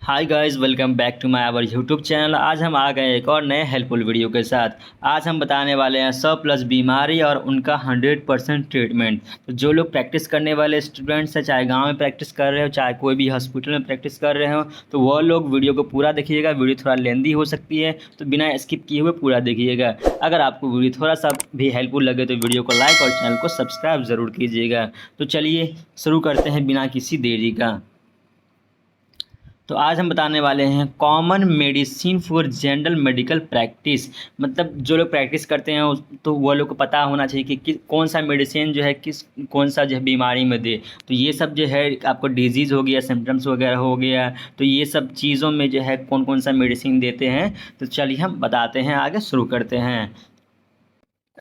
Hi guys, welcome back to my our YouTube channel. आज हम आ गए एक और नए हेल्पफुल वीडियो के साथ। आज हम बताने वाले हैं 100+ बीमारी और उनका 100% ट्रीटमेंट। तो जो लोग प्रैक्टिस करने वाले स्टूडेंट्स हैं, चाहे गांव में प्रैक्टिस कर रहे हो चाहे कोई भी हॉस्पिटल में प्रैक्टिस कर रहे हो, तो वो लोग वीडियो को पूरा देखिएगा। वीडियो थोड़ा लेंदी हो सकती है, तो बिना स्किप किए हुए पूरा देखिएगा। अगर आपको वीडियो थोड़ा सा भी हेल्पफुल लगे तो वीडियो को लाइक और चैनल को सब्सक्राइब ज़रूर कीजिएगा। तो चलिए शुरू करते हैं बिना किसी देरी का। तो आज हम बताने वाले हैं common medicine for general medical practice. मतलब जो लोग प्रैक्टिस करते हैं तो वो लोग को पता होना चाहिए कि कौन सा मेडिसिन जो है कौन सा जो है बीमारी में दे। तो ये सब जो है आपको डिजीज़ हो गया, सिम्टम्स वगैरह हो गया, तो ये सब चीज़ों में जो है कौन कौन सा मेडिसिन देते हैं। तो चलिए हम बताते हैं, आगे शुरू करते हैं।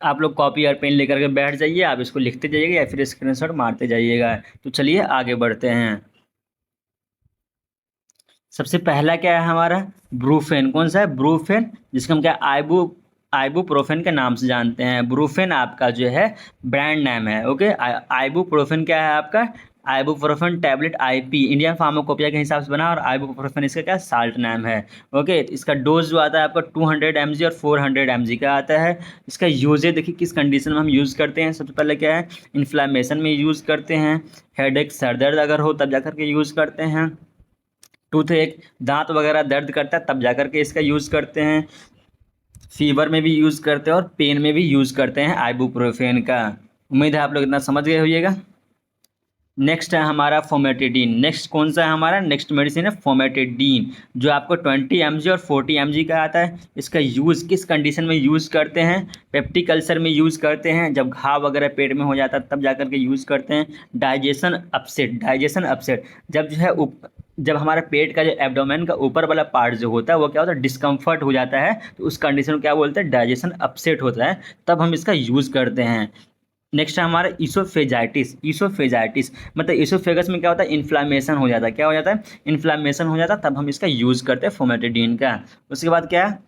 आप लोग कॉपी और पेन लेकर के बैठ जाइए, आप इसको लिखते जाइएगा या फिर स्क्रीनशॉट मारते जाइएगा। तो चलिए आगे बढ़ते हैं। सबसे पहला क्या है हमारा, ब्रूफेन। कौन सा है? ब्रूफेन, जिसको हम क्या आइबुप्रोफेन के नाम से जानते हैं। ब्रूफेन आपका जो है ब्रांड नेम है। ओके, आइबुप्रोफेन क्या है आपका? Ibuprofen tablet IP Indian pharmacopoeia के हिसाब से बना, और आइबुप्रोफेन इसका क्या साल्ट नाम है। ओके, तो इसका डोज जो आता है आपका 200 mg और 400 mg का आता है। इसका यूजेज देखिए किस कंडीशन में हम यूज़ करते हैं। सबसे पहले क्या है, इन्फ्लामेशन में यूज़ करते हैं, हेडेक सर दर्द अगर हो तब जाकर के यूज़ करते हैं, टूथ एक दांत वगैरह दर्द करता है तब जाकर के इसका यूज़ करते हैं, फीवर में भी यूज़ करते हैं और पेन में भी यूज़ करते हैं आइबुप्रोफेन का। उम्मीद है आप लोग इतना समझ गए होइएगा। नेक्स्ट है हमारा फोमेटिडीन। नेक्स्ट कौन सा है हमारा? नेक्स्ट मेडिसिन है फोमेटिडीन, जो आपको 20 mg और 40 mg का आता है। इसका यूज़ किस कंडीशन में यूज़ करते हैं? पेप्टिक अल्सर में यूज़ करते हैं, जब घाव वगैरह पेट में हो जाता है तब जाकर के यूज़ करते हैं। डाइजेशन अपसेट, जब जो है जब हमारे पेट का जो एब्डोमेन का ऊपर वाला पार्ट जो होता है वो क्या होता है, डिस्कम्फर्ट हो जाता है, तो उस कंडीशन को क्या बोलते हैं? डाइजेशन अपसेट होता है, तब हम इसका यूज़ करते हैं। नेक्स्ट है हमारा ईसोफेजाइटिस मतलब ईसोफेगस में क्या होता है, इन्फ्लामेशन हो जाता है। क्या हो जाता है? इन्फ्लामेशन हो जाता है, तब हम इसका यूज़ करते हैं फोमेटिडीन का। उसके बाद क्या है,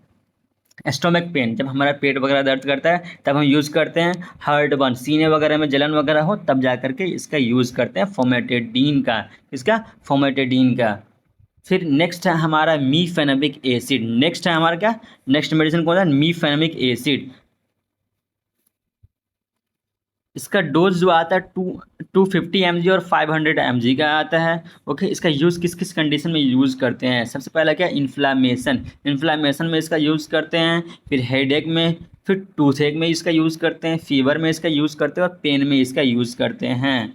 स्टोमक पेन, जब हमारा पेट वगैरह दर्द करता है तब हम यूज़ करते हैं। हार्ट बर्न, सीने वगैरह में जलन वगैरह हो तब जा करके इसका यूज़ करते हैं फोमेटिडीन का। इसका फोमेटिडीन का। फिर नेक्स्ट है हमारा मीफेनेमिक एसिड। नेक्स्ट है हमारा क्या, नेक्स्ट मेडिसिन कौन सा? मीफेनेमिक एसिड। इसका डोज जो आता है 250 mg और 500 mg का आता है। ओके, इसका यूज़ किस किस कंडीशन में यूज़ करते हैं? सबसे पहला क्या, इन्फ्लामेशन में इसका यूज़ करते हैं, फिर हेडेक में, फिर टूथ एक में इसका यूज़ करते हैं, फीवर में इसका यूज़ करते हैं और पेन में इसका यूज़ करते हैं।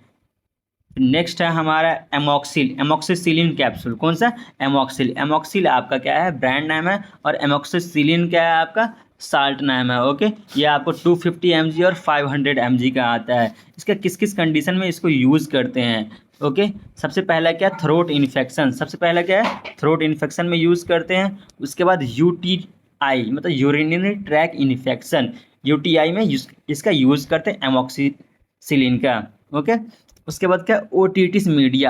नेक्स्ट है हमारा एमोक्सिसिलिन कैप्सूल। कौन सा? एमोक्सिल आपका क्या है, ब्रांड नाम है, और एमोक्सिसिलिन क्या है आपका, साल्ट नाम है। ओके, ये आपको 250 mg और 500 mg का आता है। इसका किस किस कंडीशन में इसको यूज़ करते हैं? ओके, सबसे पहला क्या, थ्रोट इन्फेक्शन। सबसे पहला क्या है, थ्रोट इन्फेक्शन में यूज़ करते हैं। उसके बाद यूटीआई मतलब यूरिनरी ट्रैक इन्फेक्शन, यूटीआई में इसका यूज़ करते हैं एमोक्सिसिलिन का। ओके, उसके बाद क्या, ओटिटिस मीडिया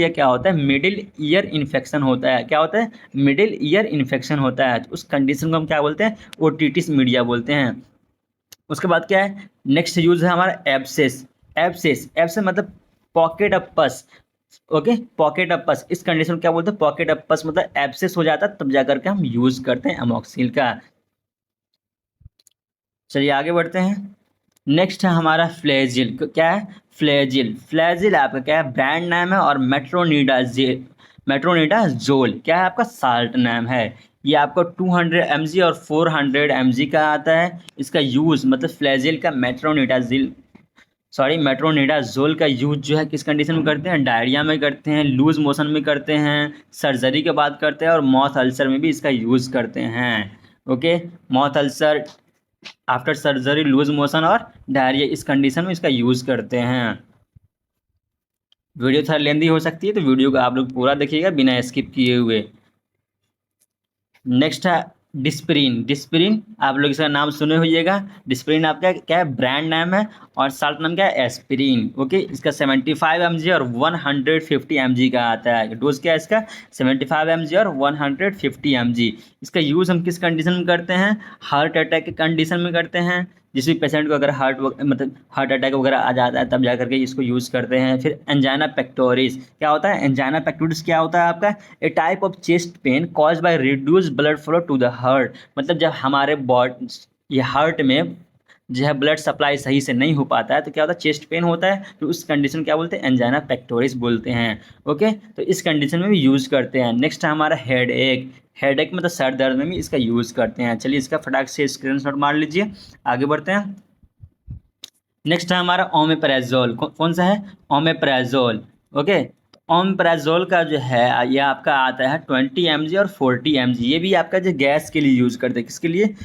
क्या होता है? मिडिल ईयर इन्फेक्शन होता है। क्या होता है? मिडिल ईयर इन्फेक्शन होता है, तो उस कंडीशन को हम क्या बोलते हैं? ओटिटिस मीडिया बोलते हैं। उसके बाद क्या है, नेक्स्ट यूज है हमारा एब्सेस मतलब पॉकेट ऑफ पस। ओके, पॉकेट ऑफ पस, इस कंडीशन को क्या बोलते हैं? पॉकेट ऑफ पस मतलब एब्सेस हो जाता है तब जाकर के हम यूज करते हैं अमोक्सिल का। चलिए आगे बढ़ते हैं। नेक्स्ट है हमारा फ्लैजिल। क्या है? फ्लैजिल आपका क्या है, ब्रांड नाम है, और मेट्रोनिडाजोल क्या है आपका, साल्ट नाम है। ये आपको 200 mg और 400 mg का आता है। इसका यूज़ मतलब फ्लैजिल का मेट्रोनिडाजोल का यूज जो है किस कंडीशन में करते हैं? डायरिया में करते हैं, लूज मोशन में करते हैं, सर्जरी के बाद करते हैं, और माउथ अल्सर में भी इसका यूज़ करते हैं। Okay, mouth ulcer, after surgery, loose motion और डायरिया, इस कंडीशन में इसका यूज़ करते हैं। वीडियो थोड़ा लेंदी हो सकती है, तो वीडियो को आप लोग पूरा देखिएगा बिना स्किप किए हुए। नेक्स्ट है डिस्प्रिन आप लोग इसका नाम सुने होइएगा। डिस्प्रिन आपका क्या है, ब्रांड नाम है, और साल्ट नाम क्या है, एस्पिरिन। ओके, इसका 75 mg और 150 mg का आता है। डोज क्या है इसका? 75 mg और 150 mg। इसका यूज़ हम किस कंडीशन में करते हैं? हार्ट अटैक के कंडीशन में करते हैं, जिस भी पेशेंट को अगर मतलब हार्ट अटैक वगैरह आ जाता है तब जा करके इसको यूज़ करते हैं। फिर एंजाइना पेक्टोरिस क्या होता है? एंजाइना पेक्टोरिस क्या होता है आपका? A type of chest pain cause by reduce blood flow to the heart. मतलब जब हमारे बॉडी ये हार्ट में जो है ब्लड सप्लाई सही से नहीं हो पाता है तो क्या होता है? चेस्ट पेन होता है। तो उस कंडीशन क्या बोलते हैं? एंजाइना पेक्टोरिस बोलते हैं। ओके, तो इस कंडीशन में भी यूज़ करते हैं। नेक्स्ट है हमारा हेड एक। हेड एक मतलब सर दर्द में भी इसका यूज़ करते हैं। चलिए इसका फटाक से स्क्रीनशॉट मार लीजिए, आगे बढ़ते हैं। नेक्स्ट है हमारा ओमेप्राजोल। कौन सा है? ओमेप्राजोल। ओके, ओमेप्राजोल का जो है ये आपका आता है 20 mg और 40 mg। ये भी आपका जो गैस के लिए यूज़ करते हैं। किसके लिए?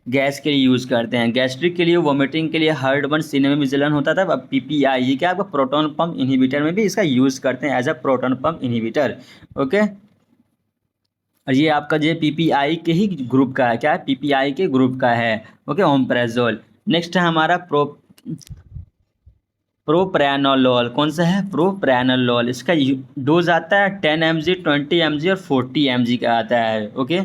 गैस के लिए यूज़ करते हैं। गैस्ट्रिक के लिए, वोमिटिंग के लिए, हार्ट बर्न, सीने में भी जलन होता था। अब पीपीआई ये क्या आपका प्रोटॉन पंप इनहिबिटर में भी इसका यूज़ करते हैं as a proton pump inhibitor. Okay, और ये आपका जो पीपीआई के ही ग्रुप का है। क्या है? पीपीआई के ग्रुप का है। Okay, omeprazole. नेक्स्ट है हमारा प्रोप्रानोलोल। कौन सा है? प्रोप्रानोलोल। इसका डोज आता है 10 mg, 20 mg और 40 mg का आता है। ओके,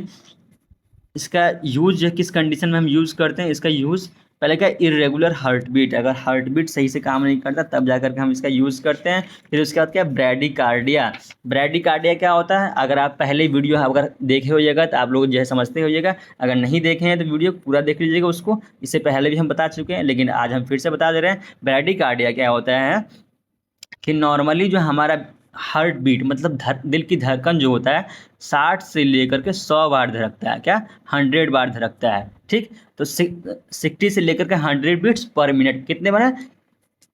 इसका यूज किस कंडीशन में हम यूज़ करते हैं? इसका यूज़ पहले क्या? इरेगुलर हार्ट बीट, अगर हार्ट बीट सही से काम नहीं करता तब जा करके हम इसका यूज़ करते हैं। फिर उसके बाद क्या? ब्रैडीकार्डिया। ब्रैडीकार्डिया क्या होता है? अगर आप पहले वीडियो अगर देखे होइएगा तो आप लोग जो है समझते होइएगा। अगर नहीं देखे हैं तो वीडियो पूरा देख लीजिएगा उसको। इससे पहले भी हम बता चुके हैं लेकिन आज हम फिर से बता दे रहे हैं। ब्रैडीकार्डिया क्या होता है कि नॉर्मली जो हमारा हार्ट बीट मतलब दिल की धड़कन जो होता है 60 से लेकर के 100 बार धड़कता है। क्या? 100 बार धड़कता है। ठीक, तो 60 से लेकर के 100 बीट्स पर मिनट कितने बार है?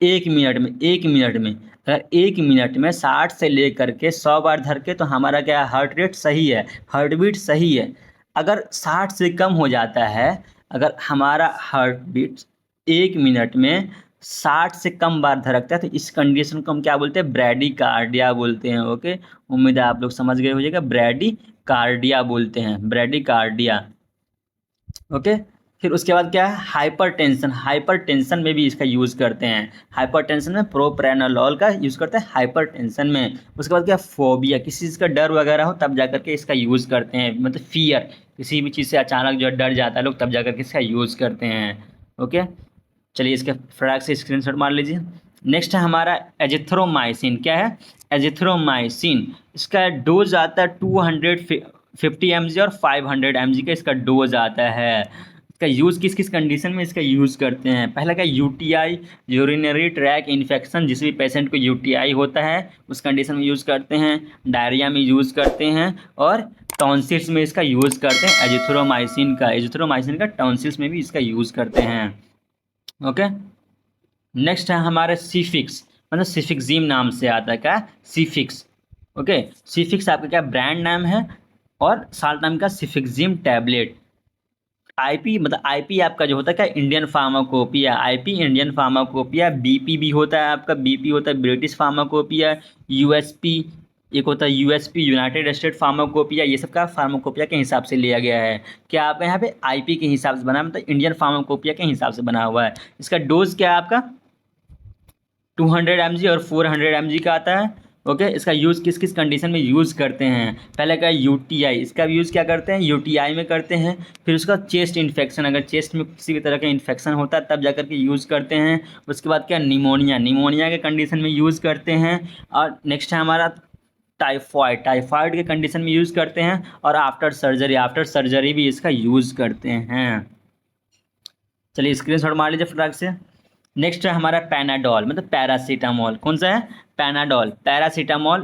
1 मिनट में। 1 मिनट में अगर 1 मिनट में 60 से लेकर के 100 बार धड़के तो हमारा क्या हार्ट रेट सही है, हार्ट बीट सही है। अगर 60 से कम हो जाता है, अगर हमारा हार्ट बीट 1 मिनट में 60 से कम बार धड़कता है तो इस कंडीशन को हम क्या बोलते हैं? ब्रैडीकार्डिया बोलते हैं। ओके, उम्मीद है आप लोग समझ गए होइएगा। ब्रैडीकार्डिया बोलते हैं, ब्रैडीकार्डिया। ओके, फिर उसके बाद क्या है? हाइपरटेंशन। हाइपरटेंशन में भी इसका यूज़ करते हैं। हाइपरटेंशन में प्रोप्रानोलोल का यूज़ करते हैं हाइपरटेंशन में। उसके बाद क्या? फोबिया, किसी चीज़ का डर वगैरह हो तब जा करके इसका यूज़ करते हैं। मतलब फियर, किसी भी चीज़ से अचानक जो डर जाता है लोग तब जा करके इसका यूज़ करते हैं। ओके, चलिए इसके फटाक से स्क्रीनशॉट मार लीजिए। नेक्स्ट है हमारा एजिथ्रोमाइसिन। क्या है? एजिथ्रोमाइसिन। इसका डोज आता है 250 mg और 500 mg का इसका डोज आता है। इसका यूज़ किस किस कंडीशन में इसका यूज़ करते हैं? पहला क्या? UTI, urinary track infection. जिस भी पेशेंट को यूटीआई होता है उस कंडीशन में यूज़ करते हैं। डायरिया में यूज़ करते हैं और टॉन्सिल्स में इसका यूज़ करते हैं एजिथ्रोमाइसिन का। एजिथ्रोमाइसिन का टॉन्सिल्स में भी इसका यूज़ करते हैं। ओके, नेक्स्ट है हमारे सीफिक्स, मतलब सिफिक्जिम नाम से आता है। क्या? सीफिक्स। ओके, सीफिक्स आपका क्या ब्रांड नाम है और साल्ट नाम का सिफिक्जिम टैबलेट। आईपी मतलब आईपी आपका जो होता है क्या? Indian pharmacopoeia. IP Indian pharmacopoeia. BP भी होता है आपका, बीपी होता है ब्रिटिश फार्माकोपिया। यूएसपी एक होता है यूएसपी, यूनाइटेड स्टेट फार्माकोपिया। ये सब का फार्माकोपिया के हिसाब से लिया गया है। क्या आपका यहाँ पे आईपी के हिसाब से बना है, मतलब इंडियन फार्माकोपिया के हिसाब से बना हुआ है। इसका डोज क्या है आपका? 200 mg और 400 mg का आता है। ओके, इसका यूज़ किस किस कंडीशन में यूज़ करते हैं? पहले का यूटीआई, इसका यूज़ क्या करते हैं? यूटीआई में करते हैं। फिर उसका चेस्ट इन्फेक्शन, अगर चेस्ट में किसी भी तरह का इन्फेक्शन होता है तब जाकर के यूज़ करते हैं। उसके बाद क्या? निमोनिया, निमोनिया के कंडीशन में यूज़ करते हैं। और नेक्स्ट है हमारा टाइफॉइड, टाइफॉइड के कंडीशन में यूज़ करते हैं। और आफ्टर सर्जरी, आफ्टर सर्जरी भी इसका यूज़ करते हैं। चलिए स्क्रीनशॉट मार लीजिए फटाक से। नेक्स्ट है हमारा पैनाडोल, मतलब पैरासीटामोल। कौन सा है? पैनाडोल। पैरासीटामोल,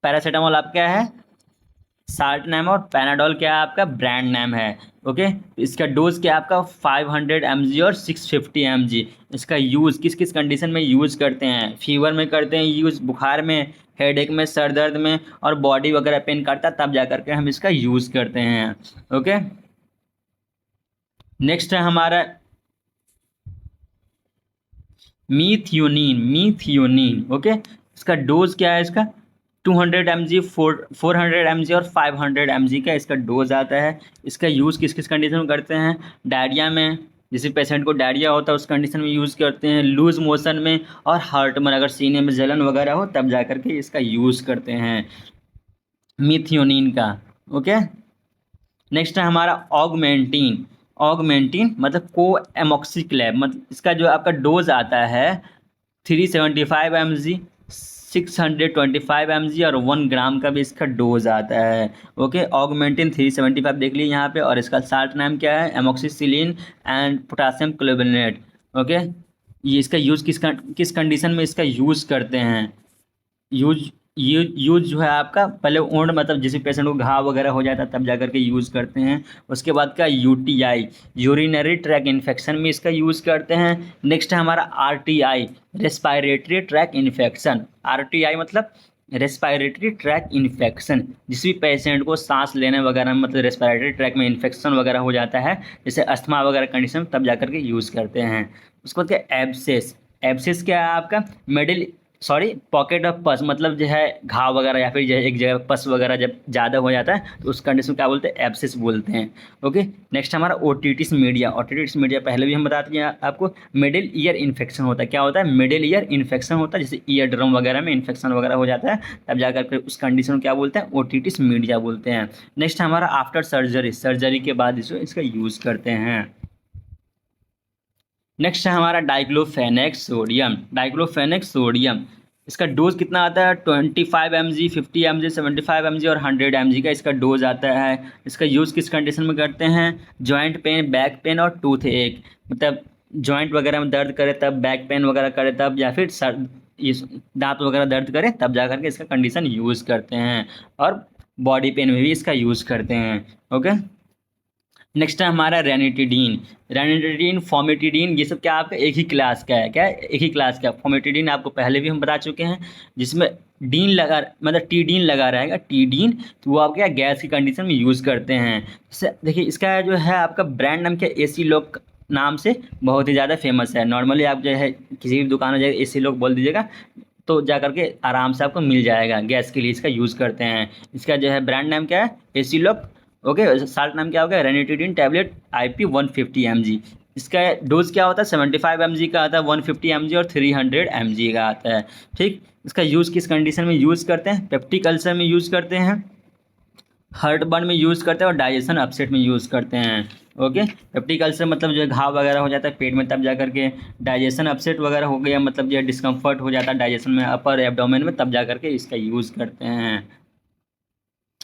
पैरासीटामोल आपका क्या है? साल्ट नाम है और पैनाडोल क्या है आपका? ब्रांड नाम है। ओके, इसका डोज क्या है आपका? 500 mg और 650 mg। इसका यूज़ किस किस कंडीशन में यूज़ करते हैं? फीवर में करते हैं यूज़, बुखार में, हेडेक में, सर दर्द में, और बॉडी वगैरह पेन करता है तब जा करके हम इसका यूज़ करते हैं। ओके, नेक्स्ट है हमारा मीथियोनिन। मीथियोनिन। ओके, इसका डोज क्या है? इसका 200 mg, 400 mg और 500 mg का इसका डोज आता है। इसका यूज़ किस किस कंडीशन में करते हैं? डायरिया में, जिस पेशेंट को डायरिया होता है उस कंडीशन में यूज़ करते हैं। लूज मोशन में और हार्ट में, अगर सीने में जलन वगैरह हो तब जा करके इसका यूज़ करते हैं मीथियोनिन का। ओके, नेक्स्ट है हमारा ऑगमेंटिन। ऑगमेंटिन मतलब को एमोक्सिक्लेब, मतलब इसका जो आपका डोज आता है 375 mg, 625 mg और 1 ग्राम का भी इसका डोज आता है। ओके, ऑगमेंटिन 375 देख लीजिए यहाँ पे, और इसका साल्ट नाम क्या है, एमोक्सिसिलिन एंड पोटासियम क्लोबिनेट। ओके, ये इसका यूज़ किस कंडीशन में इसका यूज़ करते हैं, यूज यूज जो है आपका पहले ओंड मतलब जिस पेशेंट को घाव वगैरह हो जाता है तब जा करके यूज़ करते हैं। उसके बाद का यूटीआई, यूरिनरी ट्रैक इन्फेक्शन में इसका यूज़ करते हैं। नेक्स्ट है हमारा RTI, respiratory track infection. RTI मतलब रेस्पायरेटरी ट्रैक इन्फेक्शन, जिस भी पेशेंट को सांस लेने वगैरह में मतलब रेस्पायरेटरी ट्रैक में इन्फेक्शन वगैरह हो जाता है, जैसे अस्थमा वगैरह कंडीशन, तब जा करके यूज़ करते हैं। उसके बाद क्या, एब्सेस। एब्सेस क्या है आपका, मिडिल सॉरी पॉकेट ऑफ पस, मतलब जो है घाव वगैरह या फिर जो है एक जगह पस वगैरह जब ज़्यादा हो जाता है तो उस कंडीशन क्या बोलते हैं, एब्सिस बोलते हैं। ओके, नेक्स्ट हमारा ओटिटिस मीडिया। ओटिटिस मीडिया पहले भी हम बता दिए आपको, मिडिल ईयर इन्फेक्शन होता है। क्या होता है, मिडिल ईयर इन्फेक्शन होता है, जैसे ईयर ड्रम वगैरह में इन्फेक्शन वगैरह हो जाता है, तब जाकर के उस कंडीशन को क्या बोलते हैं, ओटिटिस मीडिया बोलते हैं। नेक्स्ट हमारा आफ्टर सर्जरी, सर्जरी के बाद इसका यूज़ करते हैं। नेक्स्ट है हमारा डाइक्लोफेनेक सोडियम। डाइक्लोफेनेक सोडियम, इसका डोज कितना आता है, 25 mg, 50 mg, 75 mg और 100 mg का इसका डोज आता है। इसका यूज़ किस कंडीशन में करते हैं, जॉइंट पेन, बैक पेन और टूथ एक, मतलब जॉइंट वगैरह में दर्द करे तब, बैक पेन वगैरह करे तब, या फिर सर ये दांत वगैरह दर्द करे तब जा करके इसका कंडीशन यूज़ करते हैं, और बॉडी पेन में भी इसका यूज़ करते हैं। ओके, नेक्स्ट है हमारा रेनिटिडीन। रेनिटिडीन, फॉर्मेटिडीन, ये सब क्या आपका एक ही क्लास का है, क्या है, एक ही क्लास का। फॉर्मेटिडीन आपको पहले भी हम बता चुके हैं, जिसमें डीन लगा मतलब टीडीन लगा रहेगा, टीडीन, तो वो आप क्या गैस की कंडीशन में यूज़ करते हैं। जैसे देखिए इसका जो है आपका ब्रांड नाम क्या, एसी लॉक नाम से बहुत ही ज़्यादा फेमस है। नॉर्मली आप जो है किसी भी दुकान में जाएगा एसी लॉक बोल दीजिएगा तो जा करके आराम से आपको मिल जाएगा, गैस के लिए इसका यूज़ करते हैं। इसका जो है ब्रांड नाम क्या है, एसी लॉक। ओके, साल्ट नाम क्या होगा, रेनिटिडीन टैबलेट IP 150 mg। इसका डोज क्या होता है, 75 mg का आता है, 150 mg और 300 mg का आता है। ठीक, इसका यूज़ किस कंडीशन में यूज़ करते हैं, पेप्टिक अल्सर में यूज़ करते हैं, हार्ट बर्न में यूज़ करते हैं और डाइजेशन अपसेट में यूज़ करते हैं। ओके, पेप्टिक अल्सर मतलब जो घाव वगैरह हो जाता है पेट में तब जा करके, डाइजेशन अपसेट वगैरह हो गया मतलब जो डिस्कम्फर्ट हो जाता है डाइजेशन में, अपर एब्डोमेन में, तब जा करके इसका यूज़ करते हैं।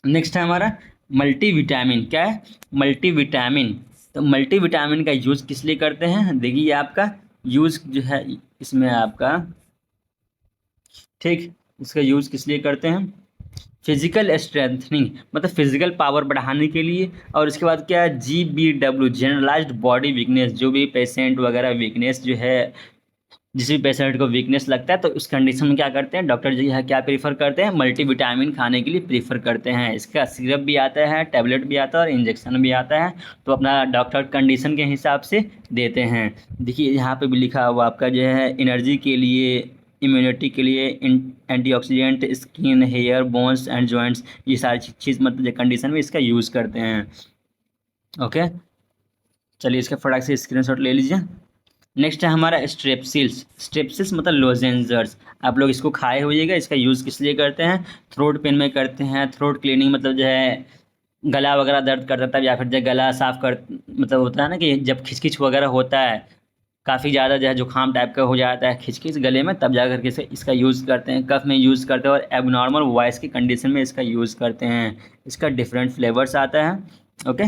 नेक्स्ट है हमारा मल्टीविटामिन। क्या है, मल्टीविटामिन। तो मल्टीविटामिन का यूज़ किस लिए करते हैं, देखिए आपका यूज़ जो है इसमें आपका, ठीक, इसका यूज़ किस लिए करते हैं, फिजिकल स्ट्रेंथनिंग मतलब फिजिकल पावर बढ़ाने के लिए। और इसके बाद क्या है, GBW, जनरलाइज्ड बॉडी वीकनेस, जो भी पेशेंट वगैरह वीकनेस जो है, जिस भी पेशेंट को वीकनेस लगता है तो उस कंडीशन में क्या करते हैं डॉक्टर जी है क्या प्रीफर करते हैं, मल्टीविटामिन खाने के लिए प्रीफर करते हैं। इसका सिरप भी आता है, टैबलेट भी आता है और इंजेक्शन भी आता है, तो अपना डॉक्टर कंडीशन के हिसाब से देते हैं। देखिए यहाँ पे भी लिखा हुआ आपका जो है एनर्जी के लिए, इम्यूनिटी के लिए, antioxidant, skin, hair, bones and joints, ये सारी चीज़ मतलब कंडीशन में इसका यूज़ करते हैं। ओके, चलिए इसका फटाक से स्क्रीनशॉट ले लीजिए। नेक्स्ट है हमारा स्ट्रेप्सिल्स। स्ट्रेप्सिल्स मतलब लोजेंजर्स, आप लोग इसको खाए होइएगा। इसका यूज़ किस लिए करते हैं, थ्रोट पेन में करते हैं, थ्रोट क्लीनिंग मतलब जो है गला वगैरह दर्द करता था, या फिर जब गला साफ कर मतलब होता है ना कि जब खिचखिच वगैरह होता है, काफ़ी ज़्यादा जो है जुकाम टाइप का हो जाता है खिचखिच गले में, तब जा करके इसका यूज़ करते हैं, कफ में यूज़ करते हैं, और एबनॉर्मल वॉइस की कंडीशन में इसका यूज़ करते हैं। इसका डिफरेंट फ्लेवर्स आता है। ओके,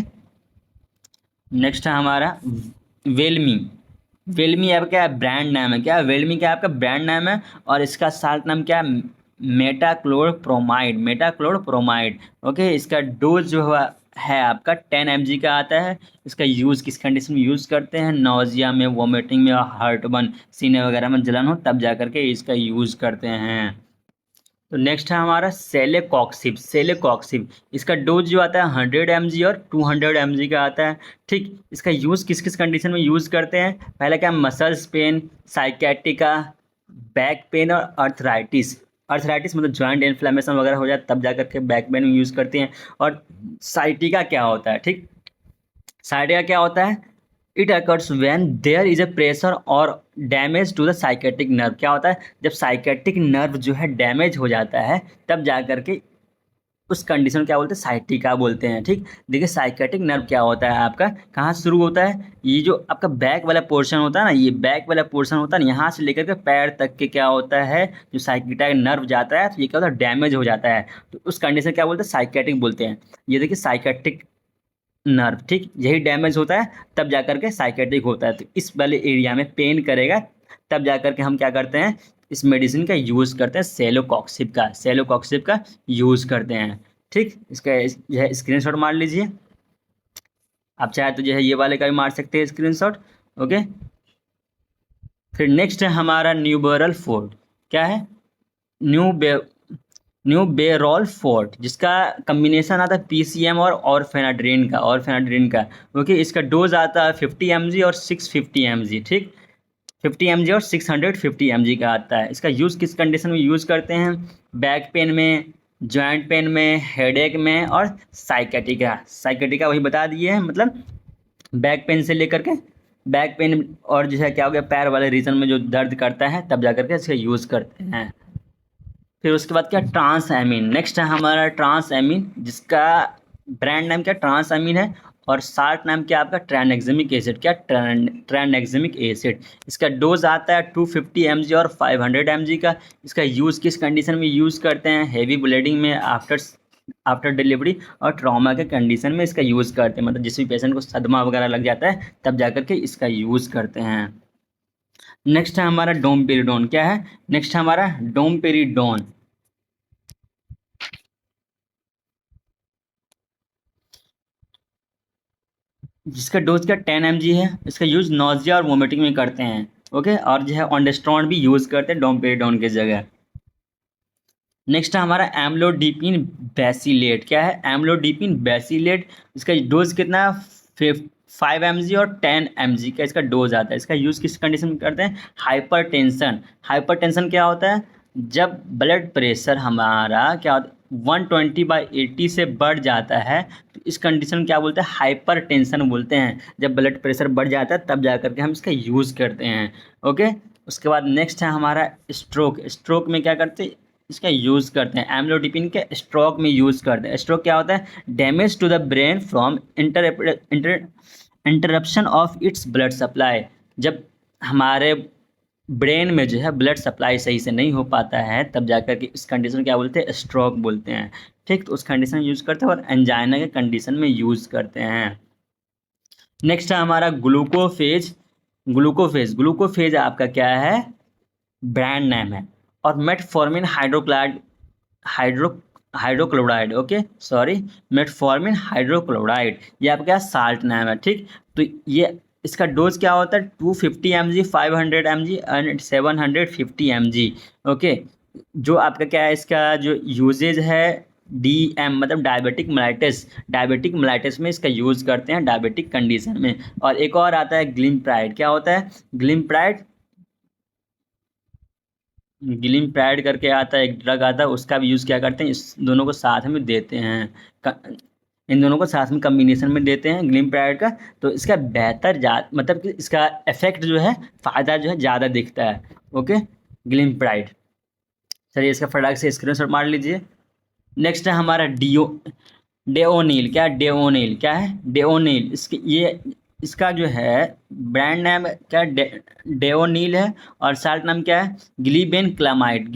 नेक्स्ट है हमारा वेलमी। वेलमी आपका क्या ब्रांड नाम है, क्या वेलमी क्या आपका ब्रांड नाम है, और इसका साल्ट नाम क्या है, मेटाक्लोप्रोमाइड, मेटाक्लोप्रोमाइड। ओके, इसका डोज जो है आपका 10 mg का आता है। इसका यूज़ किस कंडीशन में यूज़ करते हैं, नौजिया में, वोमिटिंग में और हार्टबर्न, सीने वगैरह में जलन हो तब जा करके इसका यूज़ करते हैं। तो नेक्स्ट है हमारा सेलेकॉक्सिब। सेलेकॉक्सिब, इसका डोज जो आता है 100 mg और 200 mg का आता है। ठीक, इसका यूज़ किस किस कंडीशन में यूज़ करते हैं, पहले क्या, मसल्स पेन, साइकेटिका, बैक पेन और अर्थराइटिस। अर्थराइटिस मतलब जॉइंट इन्फ्लेमेशन वगैरह हो जाए तब जा करके बैक पेन में यूज़ करते हैं। और साइटिका क्या होता है, ठीक, साइटिका क्या होता है, it occurs when there is a pressure और damage to the sciatic nerve. क्या होता है, जब साइकेटिक नर्व जो है डैमेज हो जाता है तब जा करके उस कंडीशन क्या बोलते हैं, साइटिका बोलते हैं। ठीक, देखिए साइकेटिक नर्व क्या होता है आपका, कहाँ से शुरू होता है, ये जो आपका बैक वाला पोर्शन होता है ना, ये बैक वाला पोर्शन होता है ना, यहाँ से लेकर के पैर तक के क्या होता है, जो साइकेटिक नर्व जाता है तो ये क्या होता है, डैमेज हो जाता है, तो उस कंडीशन क्या बोलते हैं, साइकेटिक बोलते हैं। ये देखिए साइकेटिक नर्व, ठीक, यही डैमेज होता है तब जाकर के साइकेट्रिक होता है। तो इस वाले एरिया में पेन करेगा, तब जाकर के हम क्या करते हैं, इस मेडिसिन का यूज़ करते हैं, सेलोकॉक्सिब का यूज़ करते हैं। ठीक, इसका जो है स्क्रीनशॉट मार लीजिए, आप चाहे तो जो है ये वाले का भी मार सकते हैं स्क्रीनशॉट। ओके, फिर नेक्स्ट है हमारा न्यूबरल फोर्ट, क्या है, न्यू न्यू बेरॉल फोर्ट, जिसका कम्बिनेशन आता है पीसीएम और ऑरफेनाड्रिन का। ओके, इसका डोज आता है 50 mg और 650 mg। ठीक, 50 mg और 650 mg का आता है। इसका यूज़ किस कंडीशन में यूज़ करते हैं, बैक पेन में, जॉइंट पेन में, हेडेक में और साइकेटिका वही बता दिए हैं, मतलब बैक पेन से लेकर के, बैक पेन और जो है क्या हो गया, पैर वाले रीजन में जो दर्द करता है तब जाकर के इसका यूज़ करते हैं। फिर उसके बाद क्या, ट्रांस एमीन, नेक्स्ट है हमारा ट्रांस एमीन, जिसका ब्रांड नाम क्या, ट्रांस एमीन है, और शार्ट नाम क्या आपका, ट्रांएक्सामिक एसिड, क्या ट्रांएक्सामिक एसिड। इसका डोज आता है 250 mg और 500 mg का। इसका यूज़ किस कंडीशन में यूज़ करते हैं, हेवी ब्लीडिंग में, आफ्टर डिलीवरी और ट्रॉमा के कंडीशन में इसका यूज़ करते हैं, मतलब जिस भी पेशेंट को सदमा वगैरह लग जाता है तब जाकर के इसका यूज़ करते हैं। नेक्स्ट है हमारा डोमपेरिडोन, क्या है, नेक्स्ट है हमारा डोमपेरिडोन, जिसका डोज का 10 mg है। इसका यूज नोजिया और वोमिटिंग में करते हैं। ओके, और जो है ऑन्डेस्ट्रॉन भी यूज करते हैं डोमपेरिडोन की जगह। नेक्स्ट है हमारा एम्लोडिपिन बेसिलेट, क्या है, एम्लोडिपिन बेसिलेट। इसका डोज कितना है, 5 mg और 10 mg का इसका डोज आता है। इसका यूज़ किस कंडीशन में करते हैं, हाइपरटेंशन क्या होता है, जब ब्लड प्रेशर हमारा क्या होता है 120/80 से बढ़ जाता है, तो इस कंडीशन में क्या बोलते हैं, हाइपरटेंशन बोलते हैं। जब ब्लड प्रेशर बढ़ जाता है तब जा करके हम इसका यूज़ करते हैं। ओके, उसके बाद नेक्स्ट है हमारा स्ट्रोक में क्या करते हैं, इसका यूज़ करते हैं, एम्लोडिपिन के स्ट्रोक में यूज़ करते हैं। स्ट्रोक क्या होता है, damage to the brain from interruption of its blood supply. जब हमारे ब्रेन में जो है ब्लड सप्लाई सही से नहीं हो पाता है तब जाकर के इस कंडीशन क्या बोलते हैं, स्ट्रोक बोलते हैं। ठीक, तो उस कंडीशन में यूज़ करते हैं, और एंजाइना के कंडीशन में यूज़ करते हैं। नेक्स्ट है हमारा ग्लूकोफेज आपका क्या है, ब्रांड नेम है, और metformin hydro hydrochloride, okay sorry, metformin hydrochloride, ये आपका साल्ट नाम है। ठीक, तो ये इसका डोज क्या होता है, 250 mg, 500 mg and 750 mg। Okay, जो आपका क्या है, इसका जो यूजेज है, DM मतलब डायबिटिक मेलाइटिस में इसका यूज़ करते हैं, डायबिटिक कंडीशन में। और एक और आता है ग्लिम्प्राइड, क्या होता है, ग्लिम्प्राइड करके आता है, एक ड्रग आता है, उसका भी यूज़ क्या करते हैं, इस दोनों को साथ में देते हैं, इन दोनों को साथ में कम्बिनेशन में देते हैं ग्लिम्प्राइड का। तो इसका मतलब कि इसका इफेक्ट जो है, फ़ायदा जो है ज़्यादा दिखता है। ओके, ग्लिम्प्राइड, चलिए इसका फटाक से स्क्रीनशॉट मार लीजिए। नेक्स्ट है हमारा डेओनिल, क्या है, डेओनिल, इसका जो है ब्रांड नाम क्या, डेओनिल है, और साल्ट नाम क्या है, ग्लीबेन क्लामाइड।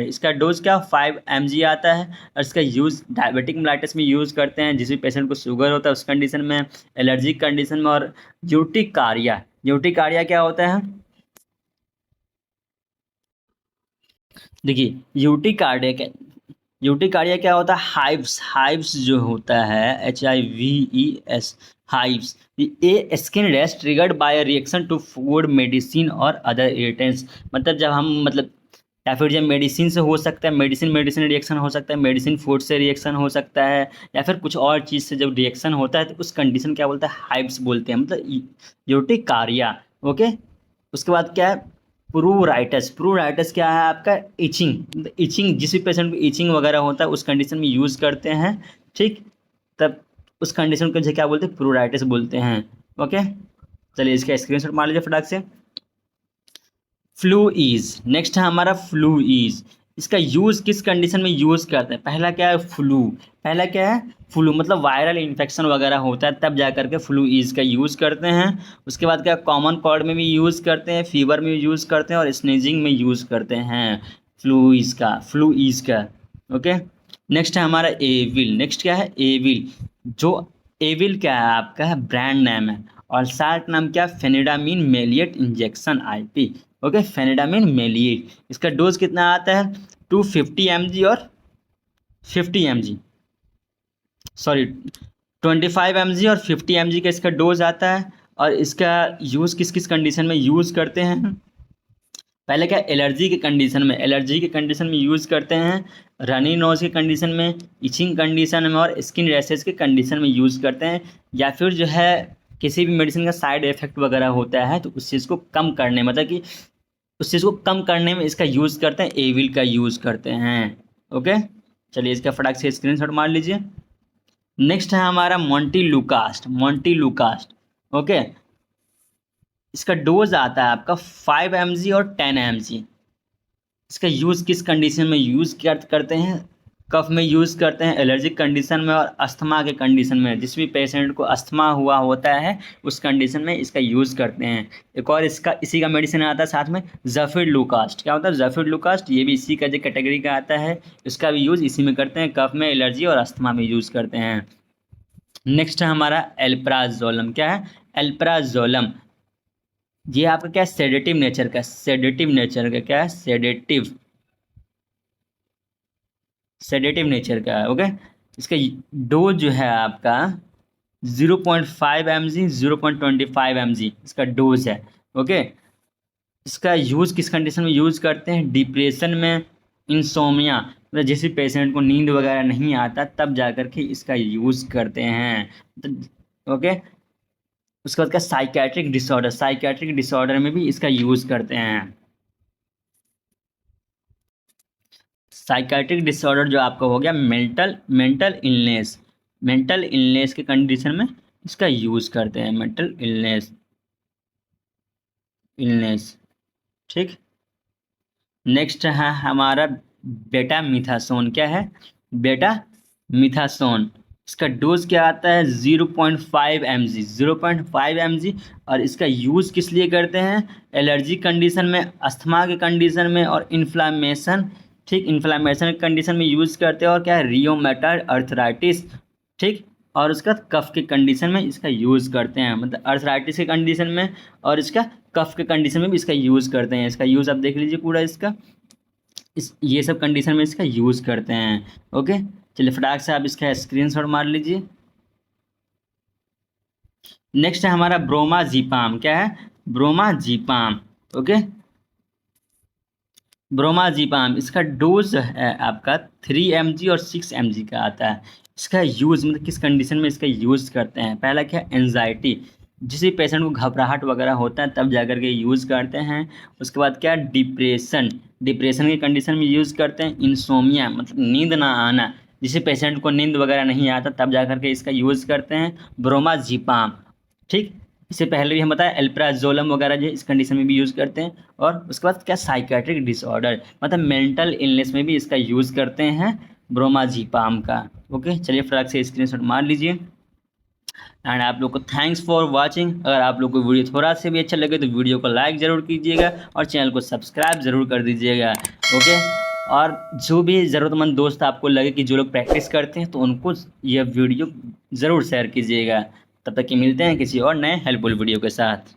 इसका डोज क्या, 5 mg आता है, और इसका यूज़ डायबिटिक मेलाइटिस में यूज़ करते हैं, जिस भी पेशेंट को शुगर होता है उस कंडीशन में, एलर्जिक कंडीशन में, और यूटिकारिया क्या होता है, देखिए यूटिकार्डिया क्या होता है, हाइव्स जो होता है, HIVES, हाइव्स, ये skin rash triggered by reaction to food, medicine और अदर इरिटेंट्स। मतलब जब हम मतलब, या फिर जब मेडिसिन से हो सकता है, मेडिसिन रिएक्शन हो सकता है, मेडिसिन फूड से रिएक्शन हो सकता है, या फिर कुछ और चीज़ से जब रिएक्शन होता है तो उस कंडीशन क्या बोलते हैं, हाइव्स बोलते हैं, मतलब यूटिकार्डिया। ओके, उसके बाद क्या है, प्रूराइटस क्या है आपका, इचिंग, जिस भी पेशेंट को इचिंग वगैरह होता है उस कंडीशन में यूज़ करते हैं। ठीक, तब उस कंडीशन को जो क्या बोलते हैं, प्रूराइटस बोलते हैं। ओके, चलिए इसका स्क्रीनशॉट मार लीजिए फटाक से। फ्लूइज, नेक्स्ट है हमारा फ्लूइज। इसका यूज़ किस कंडीशन में यूज़ करते हैं? पहला क्या है फ्लू, पहला क्या है फ्लू मतलब वायरल इन्फेक्शन वगैरह होता है तब जा करके फ्लू ईज का यूज़ करते हैं। उसके बाद क्या कॉमन कॉल्ड में भी यूज़ करते हैं, फीवर में भी यूज़ करते हैं और स्नीजिंग में यूज़ करते हैं फ्लू ईज का। ओके, नेक्स्ट है हमारा एविल। नेक्स्ट क्या है एविल, जो एविल क्या है आपका है ब्रांड नेम है और शार्ट नाम क्या फेनिडामिन मेलिएट इंजेक्शन आईपी। ओके, फेनिडामिन मेलिएट, इसका डोज कितना आता है 250 mg और 50 mg, सॉरी 25 mg और 50 mg का इसका डोज आता है। और इसका यूज़ किस किस कंडीशन में यूज़ करते हैं? पहले क्या एलर्जी के कंडीशन में, एलर्जी के कंडीशन में यूज़ करते हैं, रनी नोज के कंडीशन में, इचिंग कंडीशन में और स्किन रैशेज के कंडीशन में यूज़ करते हैं। या फिर जो है किसी भी मेडिसिन का साइड इफेक्ट वगैरह होता है तो उस चीज़ को कम करने, मतलब कि उस चीज़ को कम करने में इसका यूज़ करते हैं, एविल का यूज़ करते हैं। ओके, चलिए इसका फटाक से स्क्रीनशॉट मार लीजिए। नेक्स्ट है हमारा मोंटेलुकास्ट, मोंटेलुकास्ट। ओके, इसका डोज आता है आपका 5 mg और 10 mg। इसका यूज़ किस कंडीशन में यूज़ करते हैं? कफ में यूज़ करते हैं, एलर्जिक कंडीशन में और अस्थमा के कंडीशन में। जिस भी पेशेंट को अस्थमा हुआ होता है उस कंडीशन में इसका यूज़ करते हैं। एक और इसका इसी का मेडिसिन आता है साथ में ज़फिरलुकास्ट। क्या होता है ज़फिरलुकास्ट? ये भी इसी का जो कैटेगरी का आता है, इसका भी यूज़ इसी में करते हैं, कफ में, एलर्जी और अस्थमा में यूज़ करते हैं। नेक्स्ट है हमारा एल्प्राजोलम। क्या है एल्प्राजोलम? ये आपका क्या सेडेटिव नेचर का, सेडेटिव नेचर का क्या है सेडेटिव नेचर का है। ओके, इसका डोज जो है आपका 0.5 mg 0.25 mg इसका डोज है। ओके, इसका यूज़ किस कंडीशन में यूज़ करते हैं? डिप्रेशन में, इंसोमिया मतलब जिस भी पेशेंट को नींद वगैरह नहीं आता तब जा कर के इसका यूज़ करते हैं। ओके, उसके बाद का साइकेट्रिक डिसऑर्डर, साइकेट्रिक डिसऑर्डर में भी इसका यूज़ करते हैं। साइकेट्रिक डिसऑर्डर जो आपका हो गया mental mental illness, mental illness के कंडीशन में इसका यूज़ करते हैं, मेंटल इलनेस इलनेस ठीक। नेक्स्ट है हमारा बेटा मिथासोन। क्या है बेटा मिथासोन? इसका डोज क्या आता है 0.5 mg, 0.5 mg। और इसका यूज़ किस लिए करते हैं? एलर्जी कंडीशन में, अस्थमा के कंडीशन में और इन्फ्लामेशन, ठीक, इन्फ्लामेशन के कंडीशन में यूज़ करते हैं। और क्या है रियोमेटॉइड अर्थराइटिस, ठीक, और उसका कफ के कंडीशन में इसका यूज़ करते हैं, मतलब अर्थराइटिस के कंडीशन में और इसका कफ के कंडीशन में भी इसका यूज़ करते हैं। इसका यूज़ आप देख लीजिए पूरा इसका, इस ये सब कंडीशन में इसका यूज़ करते हैं। ओके, चलिए फटाक से आप इसका स्क्रीनशॉट मार लीजिए। नेक्स्ट है हमारा ब्रोमाज़ेपाम। क्या है ब्रोमाज़ेपाम? ओके, ब्रोमाज़ेपाम इसका डोज है आपका 3 mg और 6 mg का आता है। इसका यूज़ मतलब किस कंडीशन में इसका यूज़ करते हैं? पहला क्या एंजाइटी, जिस भी पेशेंट को घबराहट वगैरह होता है तब जाकर के यूज़ करते हैं। उसके बाद क्या डिप्रेशन, डिप्रेशन की कंडीशन में यूज़ करते हैं। इंसोमिया मतलब नींद ना आना, जिस पेशेंट को नींद वगैरह नहीं आता तब जाकर के इसका यूज़ करते हैं ब्रोमाज़ेपाम, ठीक। इससे पहले भी हम बताया एल्प्राजोलम वगैरह जो इस कंडीशन में भी यूज़ करते हैं। और उसके बाद क्या साइकेट्रिक डिसऑर्डर मतलब मेंटल इलनेस में भी इसका यूज़ करते हैं ब्रोमाज़ेपाम का। ओके, चलिए फटाक से स्क्रीनशॉट मार लीजिए। एंड आप लोग को थैंक्स फॉर वाचिंग। अगर आप लोग को वीडियो थोड़ा सा भी अच्छा लगे तो वीडियो को लाइक ज़रूर कीजिएगा और चैनल को सब्सक्राइब ज़रूर कर दीजिएगा। ओके, और जो भी ज़रूरतमंद दोस्त आपको लगे कि जो लोग प्रैक्टिस करते हैं तो उनको यह वीडियो ज़रूर शेयर कीजिएगा। तब तक कि मिलते हैं किसी और नए हेल्पफुल वीडियो के साथ।